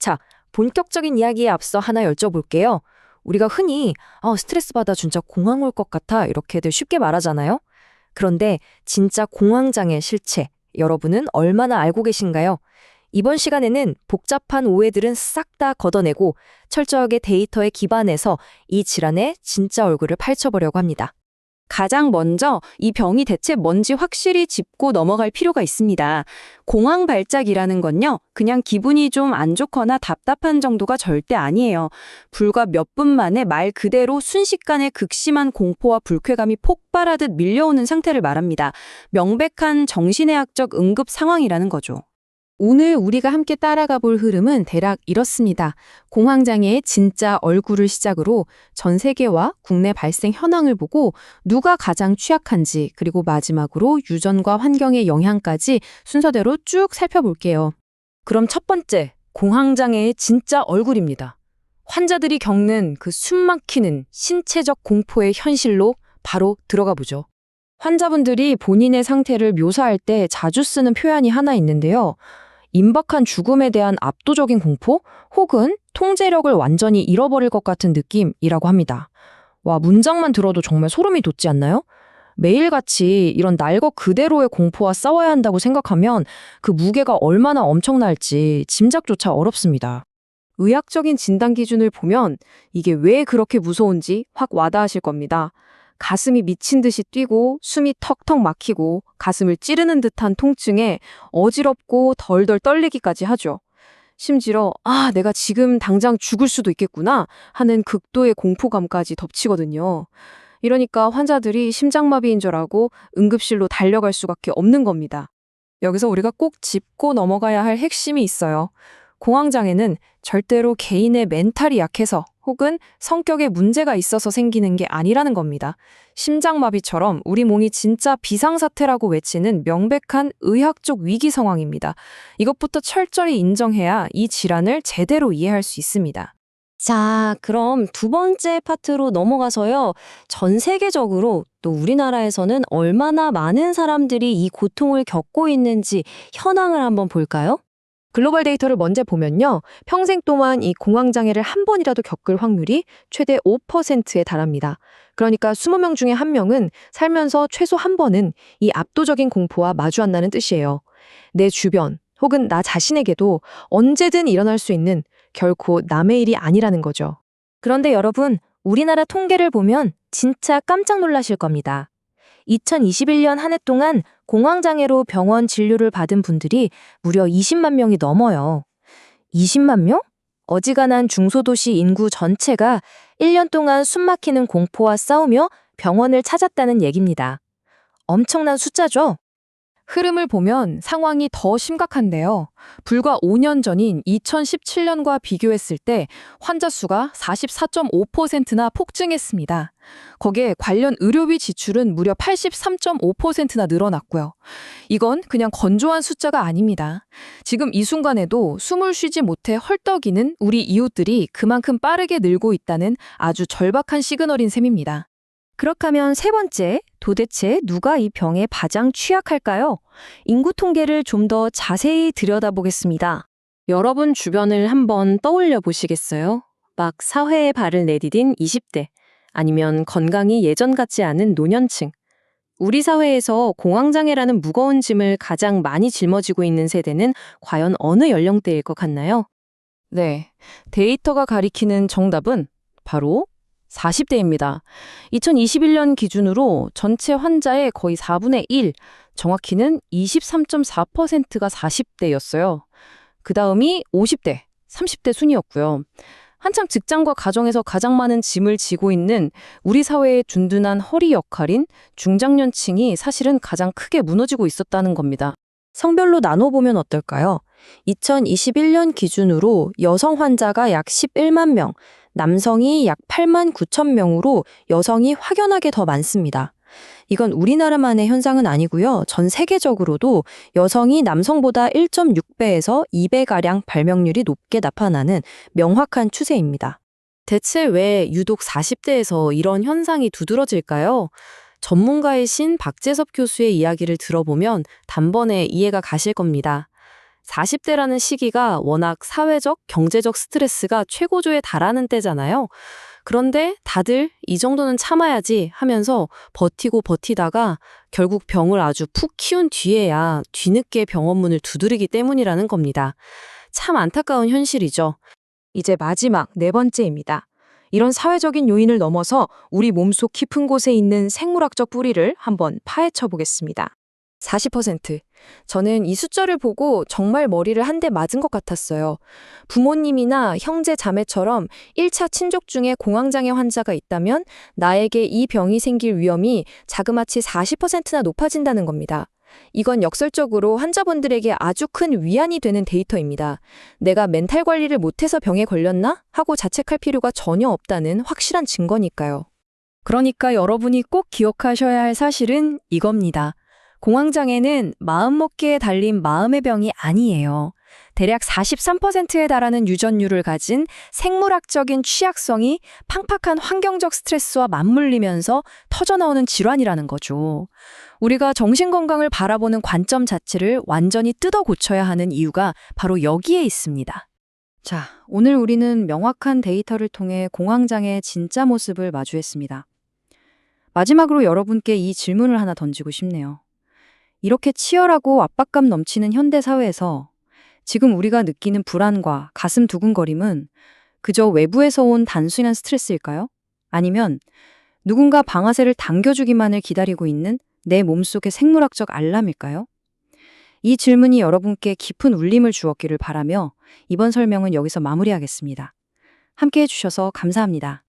자, 본격적인 이야기에 앞서 하나 여쭤볼게요. 우리가 흔히 스트레스 받아 진짜 공황 올 것 같아 이렇게들 쉽게 말하잖아요. 그런데 진짜 공황장애 실체, 여러분은 얼마나 알고 계신가요? 이번 시간에는 복잡한 오해들은 싹 다 걷어내고 철저하게 데이터에 기반해서 이 질환의 진짜 얼굴을 파헤쳐보려고 합니다. 가장 먼저 이 병이 대체 뭔지 확실히 짚고 넘어갈 필요가 있습니다. 공황 발작이라는 건요, 그냥 기분이 좀 안 좋거나 답답한 정도가 절대 아니에요. 불과 몇 분 만에 말 그대로 순식간에 극심한 공포와 불쾌감이 폭발하듯 밀려오는 상태를 말합니다. 명백한 정신의학적 응급 상황이라는 거죠. 오늘 우리가 함께 따라가 볼 흐름은 대략 이렇습니다. 공황장애의 진짜 얼굴을 시작으로 전 세계와 국내 발생 현황을 보고 누가 가장 취약한지, 그리고 마지막으로 유전과 환경의 영향까지 순서대로 쭉 살펴볼게요. 그럼 첫 번째, 공황장애의 진짜 얼굴입니다. 환자들이 겪는 그 숨막히는 신체적 공포의 현실로 바로 들어가 보죠. 환자분들이 본인의 상태를 묘사할 때 자주 쓰는 표현이 하나 있는데요. 임박한 죽음에 대한 압도적인 공포 혹은 통제력을 완전히 잃어버릴 것 같은 느낌이라고 합니다. 와, 문장만 들어도 정말 소름이 돋지 않나요? 매일같이 이런 날 것 그대로의 공포와 싸워야 한다고 생각하면 그 무게가 얼마나 엄청날지 짐작조차 어렵습니다. 의학적인 진단 기준을 보면 이게 왜 그렇게 무서운지 확 와닿으실 겁니다. 가슴이 미친 듯이 뛰고 숨이 턱턱 막히고 가슴을 찌르는 듯한 통증에 어지럽고 덜덜 떨리기까지 하죠. 심지어 내가 지금 당장 죽을 수도 있겠구나 하는 극도의 공포감까지 덮치거든요. 이러니까 환자들이 심장마비인 줄 알고 응급실로 달려갈 수밖에 없는 겁니다. 여기서 우리가 꼭 짚고 넘어가야 할 핵심이 있어요. 공황장애는 절대로 개인의 멘탈이 약해서 혹은 성격에 문제가 있어서 생기는 게 아니라는 겁니다. 심장마비처럼 우리 몸이 진짜 비상사태라고 외치는 명백한 의학적 위기 상황입니다. 이것부터 철저히 인정해야 이 질환을 제대로 이해할 수 있습니다. 자, 그럼 두 번째 파트로 넘어가서요. 전 세계적으로 또 우리나라에서는 얼마나 많은 사람들이 이 고통을 겪고 있는지 현황을 한번 볼까요? 글로벌 데이터를 먼저 보면요. 평생 동안 이 공황장애를 한 번이라도 겪을 확률이 최대 5%에 달합니다. 그러니까 20명 중에 1명은 살면서 최소 한 번은 이 압도적인 공포와 마주한다는 뜻이에요. 내 주변 혹은 나 자신에게도 언제든 일어날 수 있는 결코 남의 일이 아니라는 거죠. 그런데 여러분, 우리나라 통계를 보면 진짜 깜짝 놀라실 겁니다. 2021년 한 해 동안 공황장애로 병원 진료를 받은 분들이 무려 20만 명이 넘어요. 20만 명? 어지간한 중소도시 인구 전체가 1년 동안 숨막히는 공포와 싸우며 병원을 찾았다는 얘기입니다. 엄청난 숫자죠? 흐름을 보면 상황이 더 심각한데요. 불과 5년 전인 2017년과 비교했을 때 환자 수가 44.5%나 폭증했습니다. 거기에 관련 의료비 지출은 무려 83.5%나 늘어났고요. 이건 그냥 건조한 숫자가 아닙니다. 지금 이 순간에도 숨을 쉬지 못해 헐떡이는 우리 이웃들이 그만큼 빠르게 늘고 있다는 아주 절박한 시그널인 셈입니다. 그렇다면 세 번째, 도대체 누가 이 병에 가장 취약할까요? 인구 통계를 좀 더 자세히 들여다보겠습니다. 여러분 주변을 한번 떠올려 보시겠어요? 막 사회에 발을 내디딘 20대, 아니면 건강이 예전 같지 않은 노년층. 우리 사회에서 공황장애라는 무거운 짐을 가장 많이 짊어지고 있는 세대는 과연 어느 연령대일 것 같나요? 네, 데이터가 가리키는 정답은 바로 40대입니다. 2021년 기준으로 전체 환자의 거의 4분의 1, 정확히는 23.4%가 40대였어요. 그 다음이 50대, 30대 순이었고요. 한창 직장과 가정에서 가장 많은 짐을 지고 있는 우리 사회의 든든한 허리 역할인 중장년층이 사실은 가장 크게 무너지고 있었다는 겁니다. 성별로 나눠보면 어떨까요? 2021년 기준으로 여성 환자가 약 11만 명, 남성이 약 8만 9천 명으로 여성이 확연하게 더 많습니다. 이건 우리나라만의 현상은 아니고요. 전 세계적으로도 여성이 남성보다 1.6배에서 2배가량 발병률이 높게 나타나는 명확한 추세입니다. 대체 왜 유독 40대에서 이런 현상이 두드러질까요? 전문가이신 박재섭 교수의 이야기를 들어보면 단번에 이해가 가실 겁니다. 40대라는 시기가 워낙 사회적, 경제적 스트레스가 최고조에 달하는 때잖아요. 그런데 다들 이 정도는 참아야지 하면서 버티고 버티다가 결국 병을 아주 푹 키운 뒤에야 뒤늦게 병원 문을 두드리기 때문이라는 겁니다. 참 안타까운 현실이죠. 이제 마지막 4번째입니다. 이런 사회적인 요인을 넘어서 우리 몸속 깊은 곳에 있는 생물학적 뿌리를 한번 파헤쳐 보겠습니다. 40%. 저는 이 숫자를 보고 정말 머리를 한 대 맞은 것 같았어요. 부모님이나 형제 자매처럼 1차 친족 중에 공황장애 환자가 있다면 나에게 이 병이 생길 위험이 자그마치 40%나 높아진다는 겁니다. 이건 역설적으로 환자분들에게 아주 큰 위안이 되는 데이터입니다. 내가 멘탈 관리를 못해서 병에 걸렸나? 하고 자책할 필요가 전혀 없다는 확실한 증거니까요. 그러니까 여러분이 꼭 기억하셔야 할 사실은 이겁니다. 공황장애는 마음먹기에 달린 마음의 병이 아니에요. 대략 43%에 달하는 유전율을 가진 생물학적인 취약성이 팍팍한 환경적 스트레스와 맞물리면서 터져나오는 질환이라는 거죠. 우리가 정신건강을 바라보는 관점 자체를 완전히 뜯어 고쳐야 하는 이유가 바로 여기에 있습니다. 자, 오늘 우리는 명확한 데이터를 통해 공황장애의 진짜 모습을 마주했습니다. 마지막으로 여러분께 이 질문을 하나 던지고 싶네요. 이렇게 치열하고 압박감 넘치는 현대 사회에서 지금 우리가 느끼는 불안과 가슴 두근거림은 그저 외부에서 온 단순한 스트레스일까요? 아니면 누군가 방아쇠를 당겨주기만을 기다리고 있는 내 몸속의 생물학적 알람일까요? 이 질문이 여러분께 깊은 울림을 주었기를 바라며 이번 설명은 여기서 마무리하겠습니다. 함께 해주셔서 감사합니다.